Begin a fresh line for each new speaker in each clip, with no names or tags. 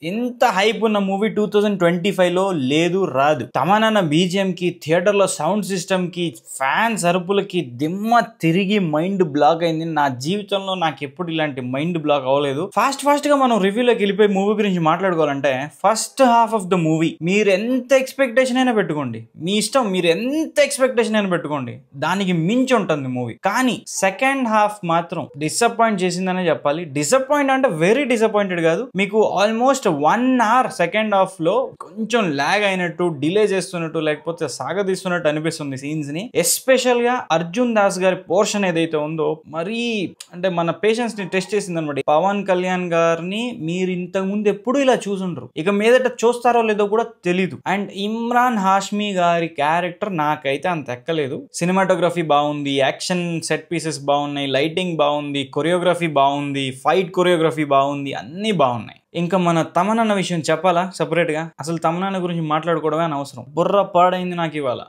ఇంత హైప్ ఉన్న మూవీ 2025లో లేదు రాదు. తమనన్న బీజిఎం కి, థియేటర్ లో సౌండ్ సిస్టమ్ కి, ఫ్యాన్స్ అరుపులకి దిమ్మ తిరిగి మైండ్ బ్లాక్ అయింది. నా జీవితంలో నాకు ఎప్పుడు ఇలాంటి మైండ్ బ్లాక్ అవ్వలేదు. ఫాస్ట్ గా మనం రివ్యూలోకి వెళ్ళిపోయి మూవీ గురించి మాట్లాడుకోవాలంటే, first half of the movie మీరు ఎంత ఎక్స్పెక్టేషన్ అయినా పెట్టుకోండి, మీ ఇష్టం, మీరు ఎంత ఎక్స్పెక్టేషన్ అయినా పెట్టుకోండి, దానికి మించి ఉంటుంది మూవీ. కానీ సెకండ్ హాఫ్ మాత్రం డిసప్పాయింట్ చేసిందనే చెప్పాలి. డిసప్పాయింట్ అంటే వెరీ డిసప్పాయింటెడ్ కాదు, మీకు ఆల్మోస్ట్ 1 hour సెకండ్ హాఫ్ లో కొంచెం లాగ్ అయినట్టు, డిలే చేస్తున్నట్టు, లేకపోతే సాగదీస్తున్నట్టు అనిపిస్తుంది సీన్స్ ని. ఎస్పెషల్ గా అర్జున్ దాస్ గారి పోర్షన్ ఏదైతే ఉందో మరీ అంటే మన పేషెన్స్ ని టెస్ట్ చేసింది అనమాట. పవన్ కళ్యాణ్ గారిని మీరు ఇంతకు ముందు ఎప్పుడు ఇలా చూసుండ్రు, ఇక మీదట చూస్తారో లేదో కూడా తెలీదు. అండ్ ఇమ్రాన్ హాష్మి గారి క్యారెక్టర్ నాకైతే అంత ఎక్కలేదు. సినిమాటోగ్రఫీ బాగుంది, యాక్షన్ సెట్ పీసెస్ బాగున్నాయి, లైటింగ్ బాగుంది, కొరియోగ్రఫీ బాగుంది, ఫైట్ కొరియోగ్రఫీ బాగుంది, అన్నీ బాగున్నాయి. ఇంకా మన తమనన్న విషయం చెప్పాలా సెపరేట్ గా? అసలు తమనన్న గురించి మాట్లాడుకోవడమే అనవసరం. బుర్ర పాడైంది నాకు ఇవాళ.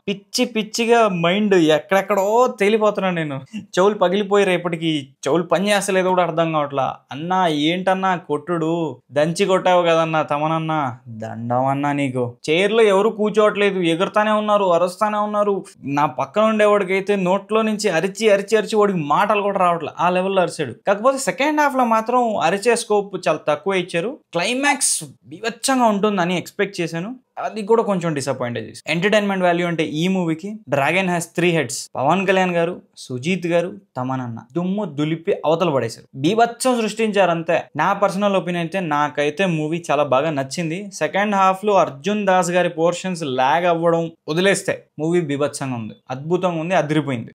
పిచ్చిగా మైండ్ ఎక్కడెక్కడో తేలిపోతున్నాను నేను. చెవులు పగిలిపోయి రేపటికి చెవులు పని చేస్తలేదో కూడా అర్థం కావట్లా. అన్నా ఏంటన్నా కొట్టుడు, దంచి కొట్టావు కదన్నా తమనన్న, దండమన్నా నీకు. చైర్ లో ఎవరు కూర్చోవట్లేదు, ఎగురుతానే ఉన్నారు, అరుస్తానే ఉన్నారు. నా పక్కన ఉండేవాడికైతే నోట్లో నుంచి అరిచి వాడికి మాటలు కూడా రావట్లేదు, ఆ లెవెల్లో అరిచాడు. కాకపోతే సెకండ్ హాఫ్ లో మాత్రం అరిచే స్కోప్ చాలా తక్కువ ఇచ్చారు. క్లైమాక్స్ బీభత్సంగా ఉంటుందని ఎక్స్పెక్ట్ చేశాను, అది కూడా కొంచెం డిసప్పాయింట్ చేసి. ఎంటర్టైన్మెంట్ వాల్యూ అంటే ఈ మూవీకి dragon has 3 heads. Pavan Kalyan గారు, సుజీత్ గారు, తమనన్న దుమ్ము దులిపి అవతల పడేశారు, బీభత్సం సృష్టించారు అంతే. నా పర్సనల్ ఒపీనియన్ అయితే నాకైతే మూవీ చాలా బాగా నచ్చింది. సెకండ్ హాఫ్ లో అర్జున్ దాస్ గారి పోర్షన్స్ లాగ్ అవ్వడం వదిలేస్తే మూవీ బీభత్సంగా ఉంది, అద్భుతంగా ఉంది, అదిరిపోయింది.